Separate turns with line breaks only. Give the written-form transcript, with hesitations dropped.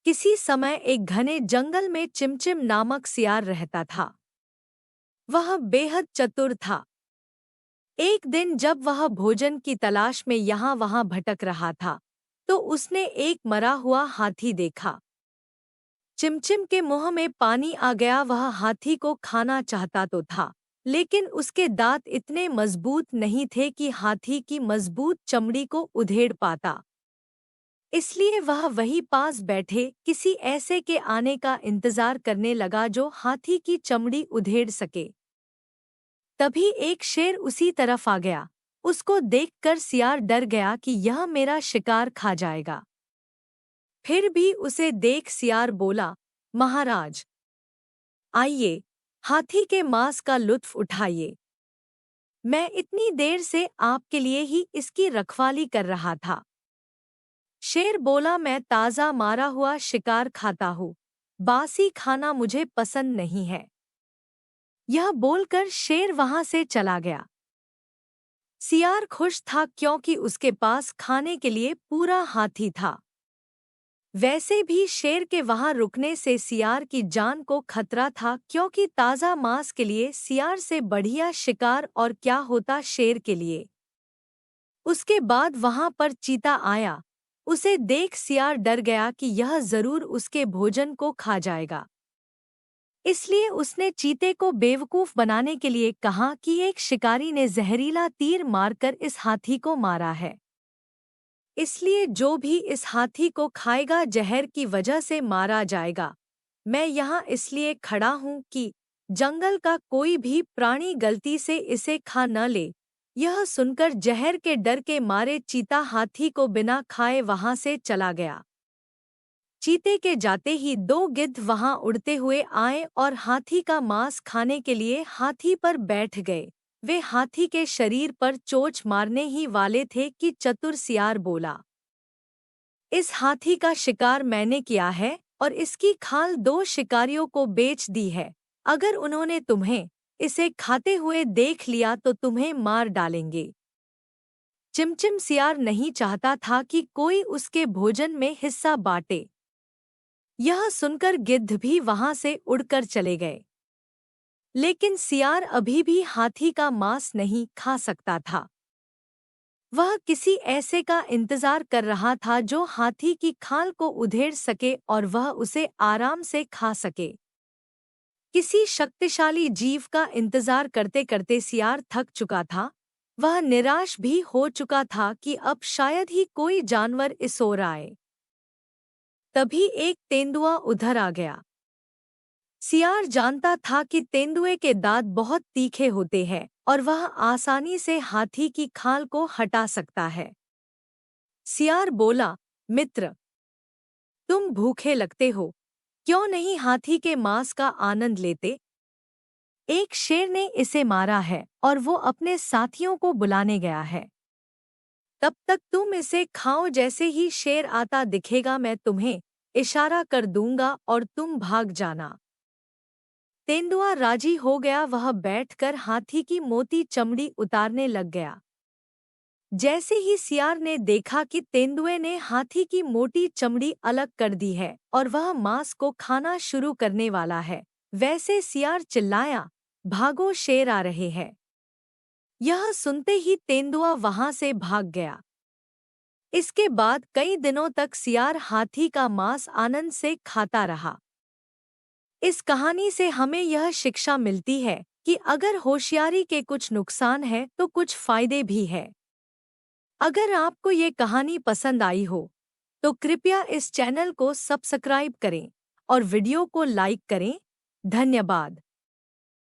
किसी समय एक घने जंगल में चिमचिम नामक सियार रहता था। वह बेहद चतुर था। एक दिन जब वह भोजन की तलाश में यहाँ वहाँ भटक रहा था, तो उसने एक मरा हुआ हाथी देखा। चिमचिम के मुंह में पानी आ गया। वह हाथी को खाना चाहता तो था, लेकिन उसके दांत इतने मजबूत नहीं थे कि हाथी की मजबूत चमड़ी को उधेड़ पाता। इसलिए वह वहीं पास बैठे किसी ऐसे के आने का इंतजार करने लगा जो हाथी की चमड़ी उधेड़ सके। तभी एक शेर उसी तरफ आ गया। उसको देखकर सियार डर गया कि यह मेरा शिकार खा जाएगा। फिर भी उसे देख सियार बोला, महाराज, आइए, हाथी के मांस का लुत्फ उठाइए। मैं इतनी देर से आपके लिए ही इसकी रखवाली कर रहा था। शेर बोला, मैं ताज़ा मारा हुआ शिकार खाता हूँ, बासी खाना मुझे पसंद नहीं है। यह बोलकर शेर वहां से चला गया। सियार खुश था क्योंकि उसके पास खाने के लिए पूरा हाथी था। वैसे भी शेर के वहां रुकने से सियार की जान को खतरा था, क्योंकि ताज़ा मांस के लिए सियार से बढ़िया शिकार और क्या होता शेर के लिए। उसके बाद वहां पर चीता आया। उसे देख सियार डर गया कि यह जरूर उसके भोजन को खा जाएगा। इसलिए उसने चीते को बेवकूफ बनाने के लिए कहा कि एक शिकारी ने जहरीला तीर मारकर इस हाथी को मारा है। इसलिए जो भी इस हाथी को खाएगा जहर की वजह से मारा जाएगा। मैं यहाँ इसलिए खड़ा हूँ कि जंगल का कोई भी प्राणी गलती से इसे खा न ले। यह सुनकर जहर के डर के मारे चीता हाथी को बिना खाए वहां से चला गया। चीते के जाते ही दो गिद्ध वहां उड़ते हुए आए और हाथी का मांस खाने के लिए हाथी पर बैठ गए। वे हाथी के शरीर पर चोंच मारने ही वाले थे कि चतुर सियार बोला, इस हाथी का शिकार मैंने किया है और इसकी खाल दो शिकारियों को बेच दी है। अगर उन्होंने तुम्हें इसे खाते हुए देख लिया तो तुम्हें मार डालेंगे। चिमचिम सियार नहीं चाहता था कि कोई उसके भोजन में हिस्सा बांटे। यह सुनकर गिद्ध भी वहां से उड़कर चले गए। लेकिन सियार अभी भी हाथी का मांस नहीं खा सकता था। वह किसी ऐसे का इंतजार कर रहा था जो हाथी की खाल को उधेड़ सके और वह उसे आराम से खा सके। किसी शक्तिशाली जीव का इंतजार करते करते सियार थक चुका था। वह निराश भी हो चुका था कि अब शायद ही कोई जानवर इस ओर आए। तभी एक तेंदुआ उधर आ गया। सियार जानता था कि तेंदुए के दांत बहुत तीखे होते हैं और वह आसानी से हाथी की खाल को हटा सकता है। सियार बोला, मित्र, तुम भूखे लगते हो, क्यों नहीं हाथी के मांस का आनंद लेते? एक शेर ने इसे मारा है और वो अपने साथियों को बुलाने गया है। तब तक तुम इसे खाओ। जैसे ही शेर आता दिखेगा मैं तुम्हें इशारा कर दूंगा और तुम भाग जाना। तेंदुआ राजी हो गया। वह बैठकर हाथी की मोटी चमड़ी उतारने लग गया। जैसे ही सियार ने देखा कि तेंदुए ने हाथी की मोटी चमड़ी अलग कर दी है और वह मांस को खाना शुरू करने वाला है, वैसे सियार चिल्लाया, भागो, शेर आ रहे हैं। यह सुनते ही तेंदुआ वहां से भाग गया। इसके बाद कई दिनों तक सियार हाथी का मांस आनंद से खाता रहा। इस कहानी से हमें यह शिक्षा मिलती है कि अगर होशियारी के कुछ नुकसान हैं तो कुछ फायदे भी हैं। अगर आपको ये कहानी पसंद आई हो तो कृपया इस चैनल को सब्सक्राइब करें और वीडियो को लाइक करें। धन्यवाद।